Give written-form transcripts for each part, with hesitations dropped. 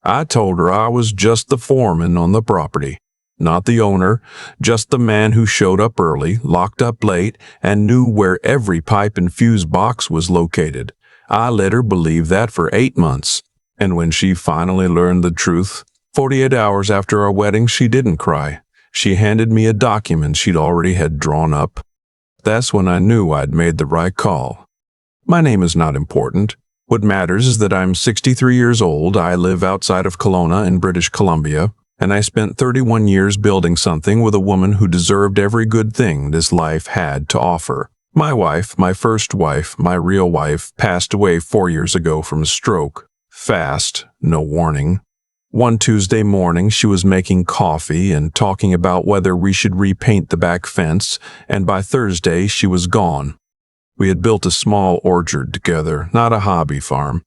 I told her I was just the foreman on the property, not the owner, just the man who showed up early, locked up late, and knew where every pipe and fuse box was located. I let her believe that for 8 months, and when she finally learned the truth, 48 hours after our wedding, she didn't cry. She handed me a document she'd already had drawn up. That's when I knew I'd made the right call. My name is not important. What matters is that I'm 63 years old, I live outside of Kelowna in British Columbia, and I spent 31 years building something with a woman who deserved every good thing this life had to offer. My wife, my first wife, my real wife, passed away 4 years ago from a stroke. Fast, no warning. One Tuesday morning, she was making coffee and talking about whether we should repaint the back fence, and by Thursday, she was gone. We had built a small orchard together, not a hobby farm.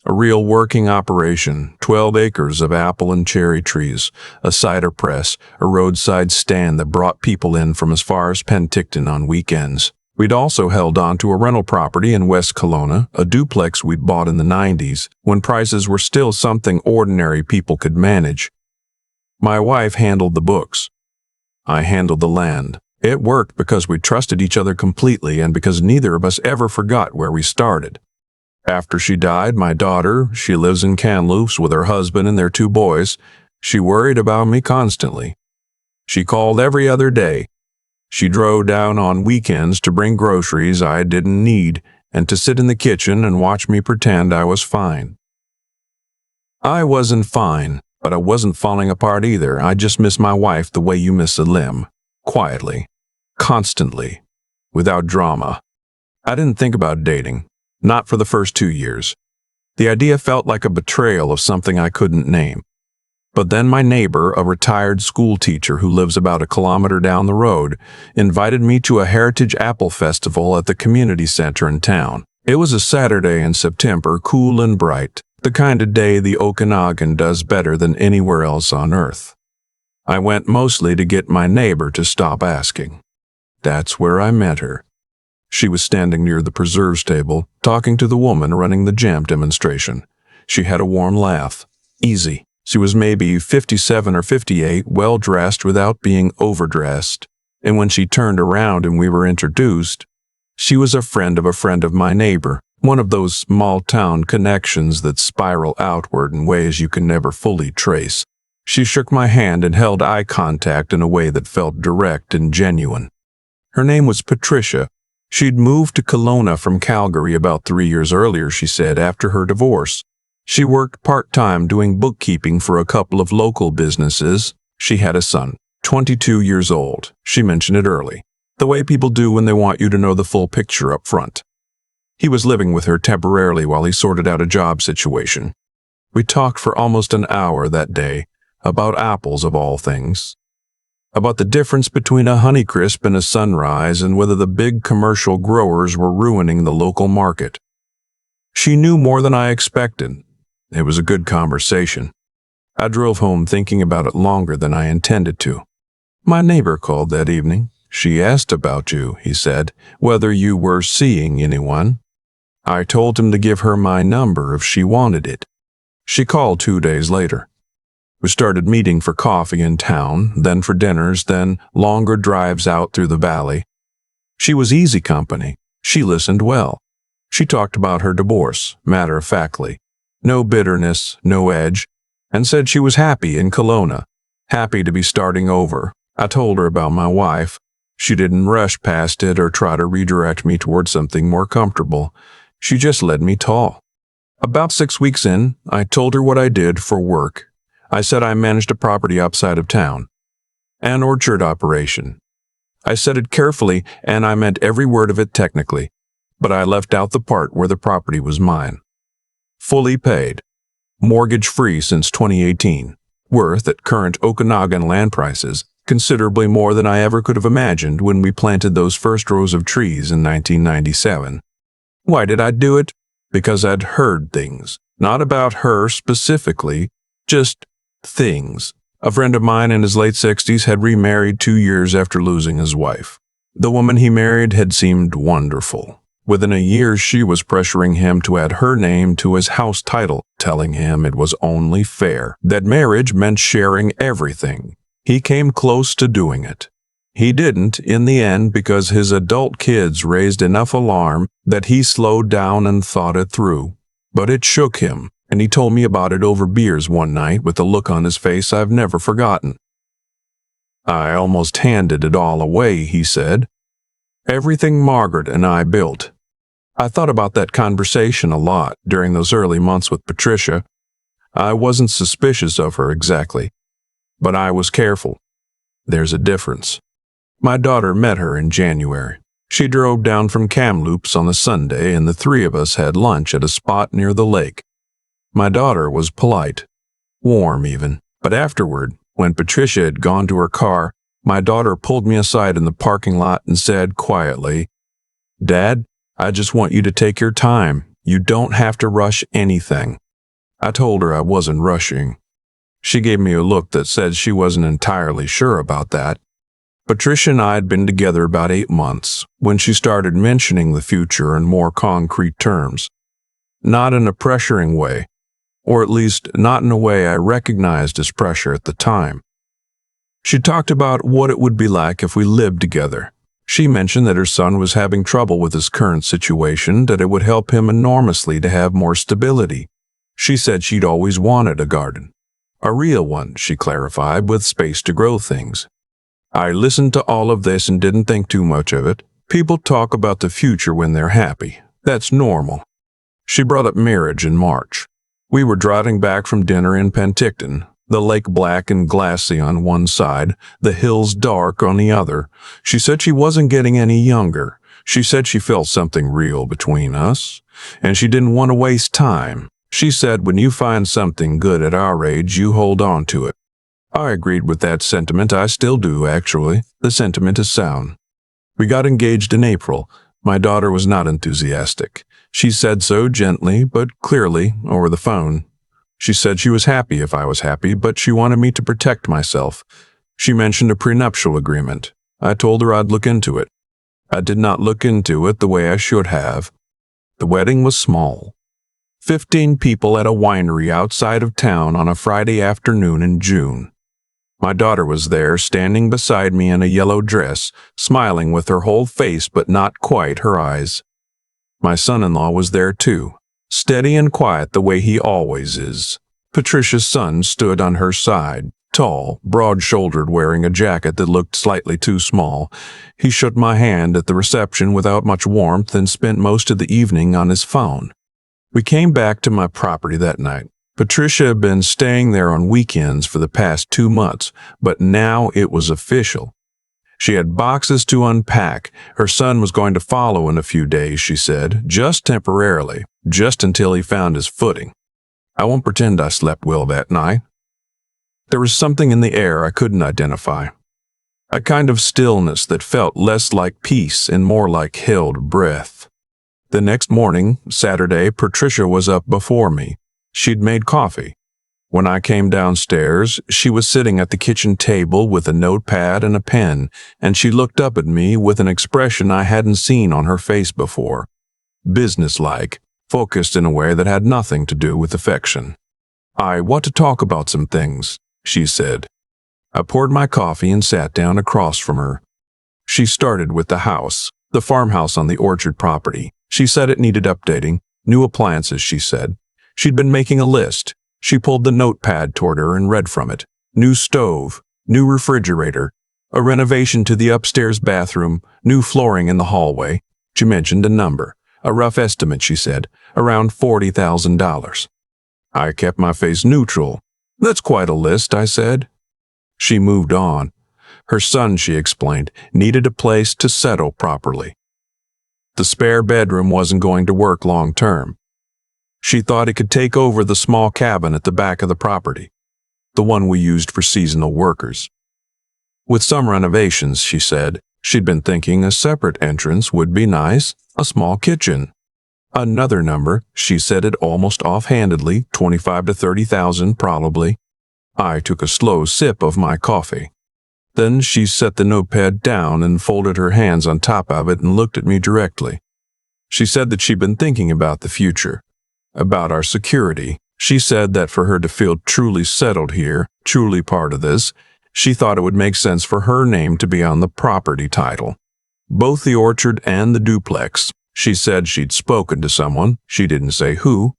A real working operation, 12 acres of apple and cherry trees, a cider press, a roadside stand that brought people in from as far as Penticton on weekends. We'd also held on to a rental property in West Kelowna, a duplex we'd bought in the 90s, when prices were still something ordinary people could manage. My wife handled the books. I handled the land. It worked because we trusted each other completely and because neither of us ever forgot where we started. After she died, my daughter, she lives in Kamloops with her husband and their 2 boys, she worried about me constantly. She called every other day. She drove down on weekends to bring groceries I didn't need and to sit in the kitchen and watch me pretend I was fine. I wasn't fine, but I wasn't falling apart either. I just missed my wife the way you miss a limb. Quietly, constantly, without drama. I didn't think about dating, not for the first 2 years. The idea felt like a betrayal of something I couldn't name. But then my neighbor, a retired school teacher who lives about a kilometer down the road, invited me to a Heritage Apple Festival at the community center in town. It was a Saturday in September, cool and bright, the kind of day the Okanagan does better than anywhere else on Earth. I went mostly to get my neighbor to stop asking. That's where I met her. She was standing near the preserves table, talking to the woman running the jam demonstration. She had a warm laugh. Easy. She was maybe 57 or 58, well-dressed without being overdressed. And when she turned around and we were introduced, she was a friend of my neighbor, one of those small-town connections that spiral outward in ways you can never fully trace. She shook my hand and held eye contact in a way that felt direct and genuine. Her name was Patricia. She'd moved to Kelowna from Calgary about 3 years earlier, she said, after her divorce. She worked part-time doing bookkeeping for a couple of local businesses. She had a son, 22 years old. She mentioned it early, the way people do when they want you to know the full picture up front. He was living with her temporarily while he sorted out a job situation. We talked for almost an hour that day, about apples of all things. About the difference between a Honeycrisp and a Sunrise and whether the big commercial growers were ruining the local market. She knew more than I expected. It was a good conversation. I drove home thinking about it longer than I intended to. My neighbor called that evening. She asked about you, he said, whether you were seeing anyone. I told him to give her my number if she wanted it. She called 2 days later. We started meeting for coffee in town, then for dinners, then longer drives out through the valley. She was easy company. She listened well. She talked about her divorce, matter-of-factly. No bitterness, no edge, and said she was happy in Kelowna, happy to be starting over. I told her about my wife. She didn't rush past it or try to redirect me toward something more comfortable. She just let me talk. About 6 weeks in, I told her what I did for work. I said I managed a property outside of town, an orchard operation. I said it carefully, and I meant every word of it technically, but I left out the part where the property was mine. Fully paid, mortgage-free since 2018, worth at current Okanagan land prices, considerably more than I ever could have imagined when we planted those first rows of trees in 1997. Why did I do it? Because I'd heard things, not about her specifically, just things. A friend of mine in his late 60s had remarried 2 years after losing his wife. The woman he married had seemed wonderful. Within a year, she was pressuring him to add her name to his house title, telling him it was only fair, that marriage meant sharing everything. He came close to doing it. He didn't, in the end, because his adult kids raised enough alarm that he slowed down and thought it through. But it shook him, and he told me about it over beers one night with a look on his face I've never forgotten. "I almost handed it all away," he said. "Everything Margaret and I built." I thought about that conversation a lot during those early months with Patricia. I wasn't suspicious of her exactly, but I was careful. There's a difference. My daughter met her in January. She drove down from Kamloops on the Sunday, and the three of us had lunch at a spot near the lake. My daughter was polite, warm even, but afterward, when Patricia had gone to her car, my daughter pulled me aside in the parking lot and said quietly, "Dad, I just want you to take your time. You don't have to rush anything." I told her I wasn't rushing. She gave me a look that said she wasn't entirely sure about that. Patricia and I had been together about 8 months when she started mentioning the future in more concrete terms. Not in a pressuring way, or at least not in a way I recognized as pressure at the time. She talked about what it would be like if we lived together. She mentioned that her son was having trouble with his current situation, that it would help him enormously to have more stability. She said she'd always wanted a garden. A real one, she clarified, with space to grow things. I listened to all of this and didn't think too much of it. People talk about the future when they're happy. That's normal. She brought up marriage in March. We were driving back from dinner in Penticton, the lake black and glassy on one side, the hills dark on the other. She said she wasn't getting any younger. She said she felt something real between us, and she didn't want to waste time. She said, "When you find something good at our age, you hold on to it." I agreed with that sentiment. I still do, actually. The sentiment is sound. We got engaged in April. My daughter was not enthusiastic. She said so gently, but clearly, over the phone. She said she was happy if I was happy, but she wanted me to protect myself. She mentioned a prenuptial agreement. I told her I'd look into it. I did not look into it the way I should have. The wedding was small. 15 people at a winery outside of town on a Friday afternoon in June. My daughter was there, standing beside me in a yellow dress, smiling with her whole face but not quite her eyes. My son-in-law was there too, steady and quiet the way he always is. Patricia's son stood on her side, tall, broad-shouldered, wearing a jacket that looked slightly too small. He shook my hand at the reception without much warmth and spent most of the evening on his phone. We came back to my property that night. Patricia had been staying there on weekends for the past 2 months, but now it was official. She had boxes to unpack. Her son was going to follow in a few days, she said, just temporarily, just until he found his footing. I won't pretend I slept well that night. There was something in the air I couldn't identify. A kind of stillness that felt less like peace and more like held breath. The next morning, Saturday, Patricia was up before me. She'd made coffee. When I came downstairs, she was sitting at the kitchen table with a notepad and a pen, and she looked up at me with an expression I hadn't seen on her face before. Businesslike, focused in a way that had nothing to do with affection. "I want to talk about some things," she said. I poured my coffee and sat down across from her. She started with the house, the farmhouse on the orchard property. She said it needed updating. New appliances, she said. She'd been making a list. She pulled the notepad toward her and read from it. New stove, new refrigerator, a renovation to the upstairs bathroom, new flooring in the hallway. She mentioned a number, a rough estimate, she said, around $40,000. I kept my face neutral. "That's quite a list," I said. She moved on. Her son, she explained, needed a place to settle properly. The spare bedroom wasn't going to work long term. She thought it could take over the small cabin at the back of the property, the one we used for seasonal workers. With some renovations, she said, she'd been thinking a separate entrance would be nice, a small kitchen. Another number, she said it almost offhandedly, 25 to 30,000 probably. I took a slow sip of my coffee. Then she set the notepad down and folded her hands on top of it and looked at me directly. She said that she'd been thinking about the future, about our security. She said that for her to feel truly settled here, truly part of this, she thought it would make sense for her name to be on the property title. Both the orchard and the duplex. She said she'd spoken to someone, she didn't say who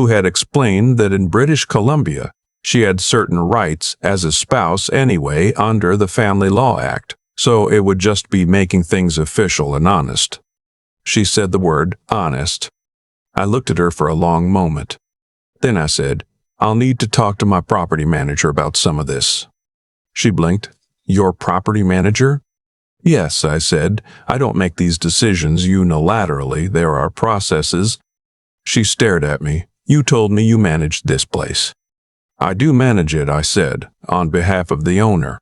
had explained that in British Columbia, she had certain rights as a spouse anyway under the Family Law Act, so it would just be making things official and honest. She said the word honest. I looked at her for a long moment. Then I said, I'll need to talk to my property manager about some of this. She blinked. Your property manager? Yes, I said. I don't make these decisions unilaterally. There are processes. She stared at me. You told me you managed this place. I do manage it, I said, on behalf of the owner.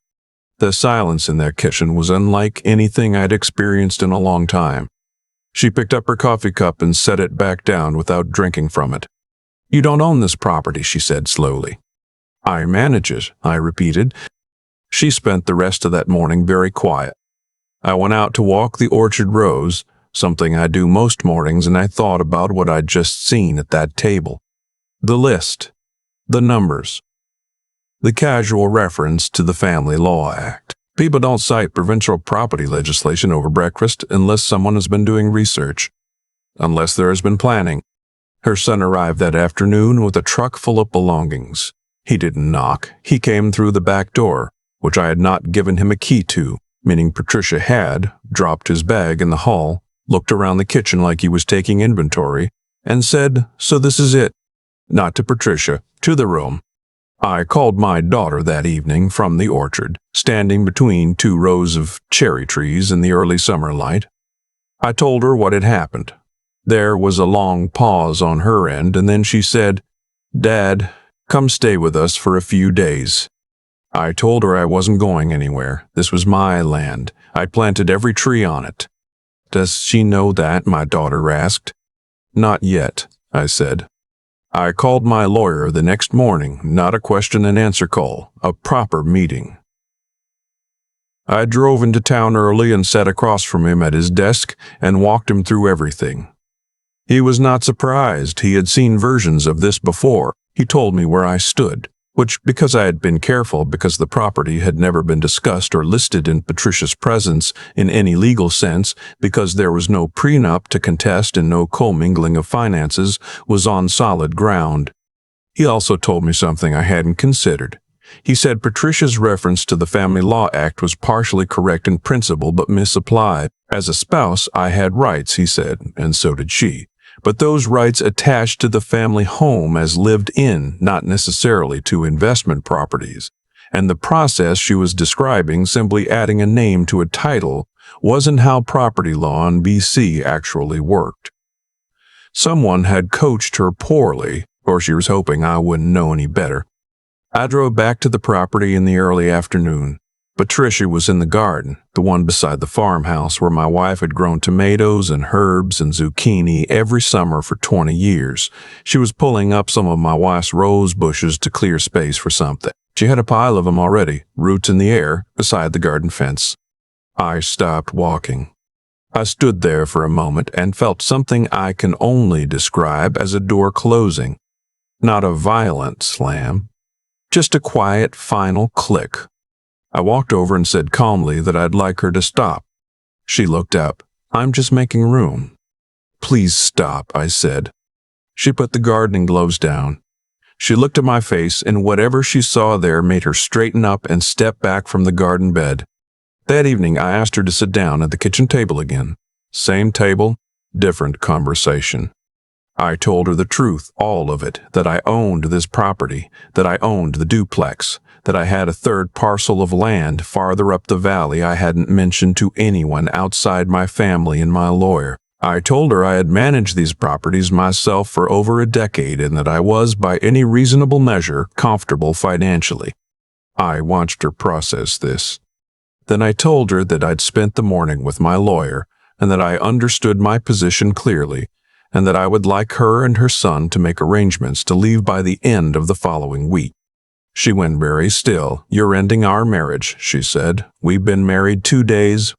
The silence in their kitchen was unlike anything I'd experienced in a long time. She picked up her coffee cup and set it back down without drinking from it. You don't own this property, she said slowly. I manage it, I repeated. She spent the rest of that morning very quiet. I went out to walk the orchard rows, something I do most mornings, and I thought about what I'd just seen at that table. The list, the numbers, the casual reference to the Family Law Act. People don't cite provincial property legislation over breakfast unless someone has been doing research, unless there has been planning. Her son arrived that afternoon with a truck full of belongings. He didn't knock. He came through the back door, which I had not given him a key to, meaning Patricia had dropped his bag in the hall, looked around the kitchen like he was taking inventory, and said, "So this is it." Not to Patricia, to the room. I called my daughter that evening from the orchard, standing between two rows of cherry trees in the early summer light. I told her what had happened. There was a long pause on her end, and then she said, "Dad, come stay with us for a few days." I told her I wasn't going anywhere. This was my land. I'd planted every tree on it. Does she know that? My daughter asked. Not yet, I said. I called my lawyer the next morning, not a question and answer call, a proper meeting. I drove into town early and sat across from him at his desk and walked him through everything. He was not surprised. He had seen versions of this before. He told me where I stood, which, because I had been careful, because the property had never been discussed or listed in Patricia's presence in any legal sense, because there was no prenup to contest and no commingling of finances, was on solid ground. He also told me something I hadn't considered. He said Patricia's reference to the Family Law Act was partially correct in principle but misapplied. As a spouse, I had rights, he said, and so did she. But those rights attached to the family home as lived in, not necessarily to investment properties. And the process she was describing, simply adding a name to a title, wasn't how property law in BC actually worked. Someone had coached her poorly, or she was hoping I wouldn't know any better. I drove back to the property in the early afternoon. Patricia was in the garden, the one beside the farmhouse where my wife had grown tomatoes and herbs and zucchini every summer for 20 years. She was pulling up some of my wife's rose bushes to clear space for something. She had a pile of them already, roots in the air, beside the garden fence. I stopped walking. I stood there for a moment and felt something I can only describe as a door closing. Not a violent slam, just a quiet, final click. I walked over and said calmly that I'd like her to stop. She looked up. I'm just making room. Please stop, I said. She put the gardening gloves down. She looked at my face, and whatever she saw there made her straighten up and step back from the garden bed. That evening, I asked her to sit down at the kitchen table again. Same table, different conversation. I told her the truth, all of it, that I owned this property, that I owned the duplex, that I had a third parcel of land farther up the valley I hadn't mentioned to anyone outside my family and my lawyer. I told her I had managed these properties myself for over a decade and that I was, by any reasonable measure, comfortable financially. I watched her process this. Then I told her that I'd spent the morning with my lawyer and that I understood my position clearly and that I would like her and her son to make arrangements to leave by the end of the following week. She went very still. You're ending our marriage, she said. We've been married 2 days.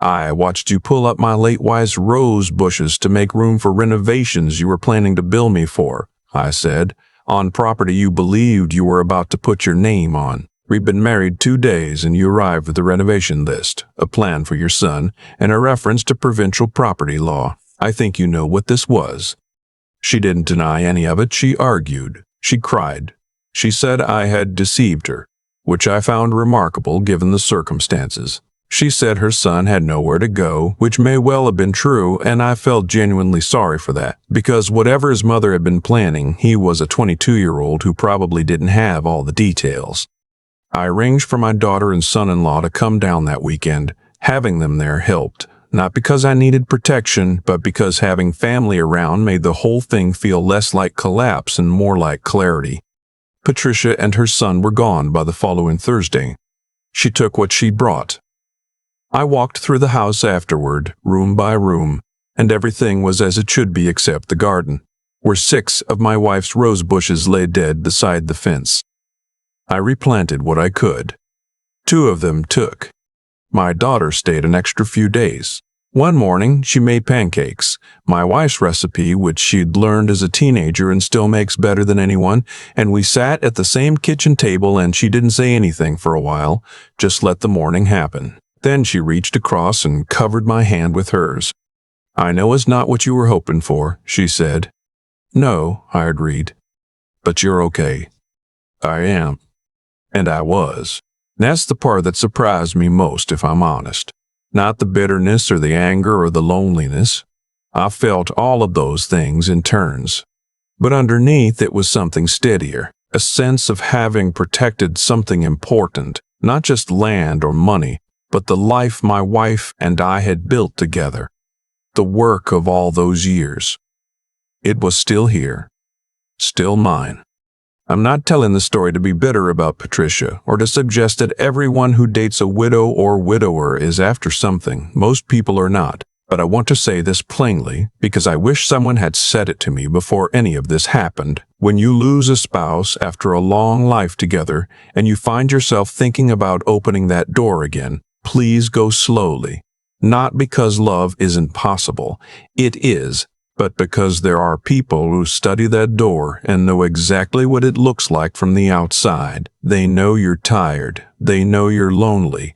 I watched you pull up my late wife's rose bushes to make room for renovations you were planning to bill me for, I said, on property you believed you were about to put your name on. We'd been married 2 days and you arrived with a renovation list, a plan for your son, and a reference to provincial property law. I think you know what this was. She didn't deny any of it. She argued. She cried. She said I had deceived her, which I found remarkable given the circumstances. She said her son had nowhere to go, which may well have been true, and I felt genuinely sorry for that, because whatever his mother had been planning, he was a 22-year-old who probably didn't have all the details. I arranged for my daughter and son-in-law to come down that weekend. Having them there helped. Not because I needed protection, but because having family around made the whole thing feel less like collapse and more like clarity. Patricia and her son were gone by the following Thursday. She took what she brought. I walked through the house afterward, room by room, and everything was as it should be except the garden, where 6 of my wife's rose bushes lay dead beside the fence. I replanted what I could. 2 of them took. My daughter stayed an extra few days. One morning, she made pancakes, my wife's recipe, which she'd learned as a teenager and still makes better than anyone, and we sat at the same kitchen table and she didn't say anything for a while, just let the morning happen. Then she reached across and covered my hand with hers. "I know it's not what you were hoping for," she said. "No," I agreed. "But you're okay." I am. And I was. That's the part that surprised me most, if I'm honest. Not the bitterness or the anger or the loneliness. I felt all of those things in turns. But underneath it was something steadier, a sense of having protected something important, not just land or money, but the life my wife and I had built together. The work of all those years. It was still here. Still mine. I'm not telling the story to be bitter about Patricia or to suggest that everyone who dates a widow or widower is after something. Most people are not. But I want to say this plainly because I wish someone had said it to me before any of this happened. When you lose a spouse after a long life together and you find yourself thinking about opening that door again, please go slowly. Not because love isn't possible. It is. But because there are people who study that door and know exactly what it looks like from the outside. They know you're tired. They know you're lonely.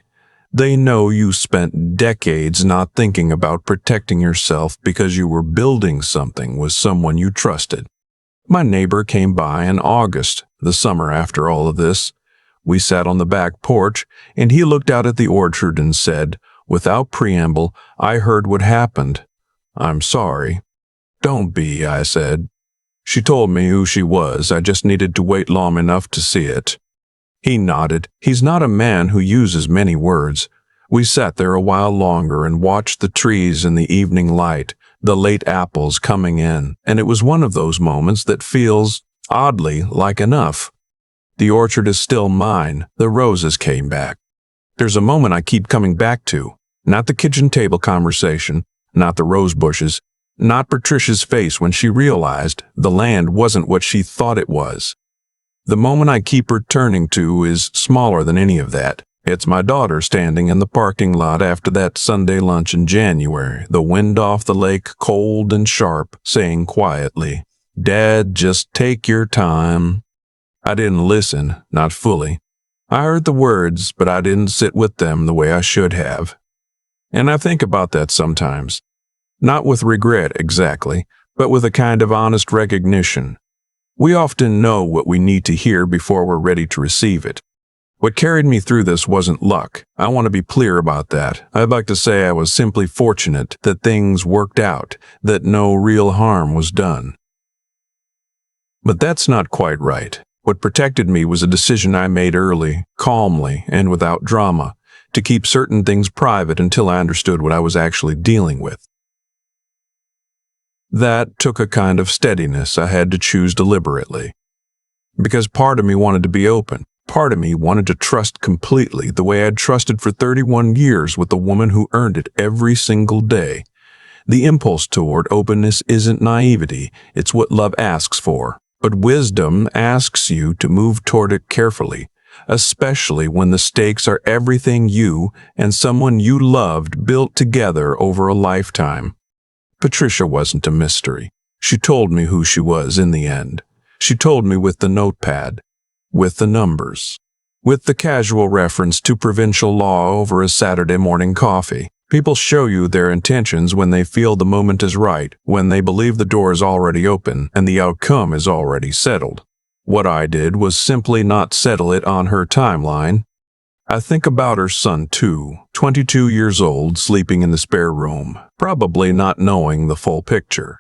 They know you spent decades not thinking about protecting yourself because you were building something with someone you trusted. My neighbor came by in August, the summer after all of this. We sat on the back porch, and he looked out at the orchard and said, without preamble, "I heard what happened. I'm sorry." "Don't be," I said. She told me who she was. I just needed to wait long enough to see it. He nodded. He's not a man who uses many words. We sat there a while longer and watched the trees in the evening light, the late apples coming in, and it was one of those moments that feels, oddly, like enough. The orchard is still mine. The roses came back. There's a moment I keep coming back to. Not the kitchen table conversation, not the rose bushes, not Patricia's face when she realized the land wasn't what she thought it was. The moment I keep returning to is smaller than any of that. It's my daughter standing in the parking lot after that Sunday lunch in January, the wind off the lake cold and sharp, saying quietly, "Dad, just take your time." I didn't listen, not fully. I heard the words, but I didn't sit with them the way I should have. And I think about that sometimes. Not with regret exactly, but with a kind of honest recognition. We often know what we need to hear before we're ready to receive it. What carried me through this wasn't luck. I want to be clear about that. I'd like to say I was simply fortunate that things worked out, that no real harm was done. But that's not quite right. What protected me was a decision I made early, calmly, and without drama, to keep certain things private until I understood what I was actually dealing with. That took a kind of steadiness I had to choose deliberately. Because part of me wanted to be open. Part of me wanted to trust completely the way I'd trusted for 31 years with the woman who earned it every single day. The impulse toward openness isn't naivety, it's what love asks for. But wisdom asks you to move toward it carefully, especially when the stakes are everything you and someone you loved built together over a lifetime. Patricia wasn't a mystery. She told me who she was in the end. She told me with the notepad, with the numbers, with the casual reference to provincial law over a Saturday morning coffee. People show you their intentions when they feel the moment is right, when they believe the door is already open and the outcome is already settled. What I did was simply not settle it on her timeline. I think about her son too, 22 years old, sleeping in the spare room, probably not knowing the full picture.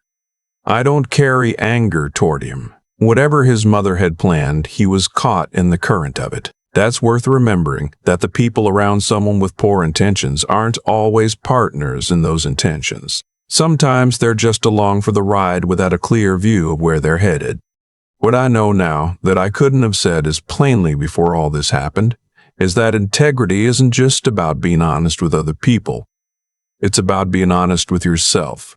I don't carry anger toward him. Whatever his mother had planned, he was caught in the current of it. That's worth remembering, that the people around someone with poor intentions aren't always partners in those intentions. Sometimes they're just along for the ride without a clear view of where they're headed. What I know now, that I couldn't have said as plainly before all this happened, is that integrity isn't just about being honest with other people. It's about being honest with yourself.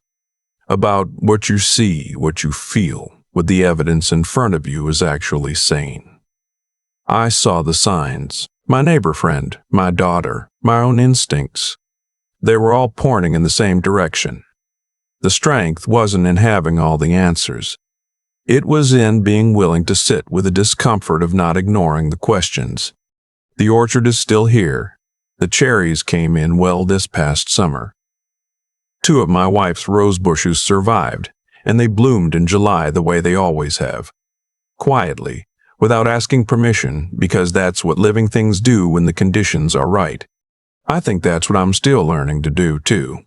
About what you see, what you feel, what the evidence in front of you is actually saying. I saw the signs. My neighbor friend, my daughter, my own instincts. They were all pointing in the same direction. The strength wasn't in having all the answers. It was in being willing to sit with the discomfort of not ignoring the questions. The orchard is still here. The cherries came in well this past summer. 2 of my wife's rose bushes survived, and they bloomed in July the way they always have. Quietly, without asking permission, because that's what living things do when the conditions are right. I think that's what I'm still learning to do, too.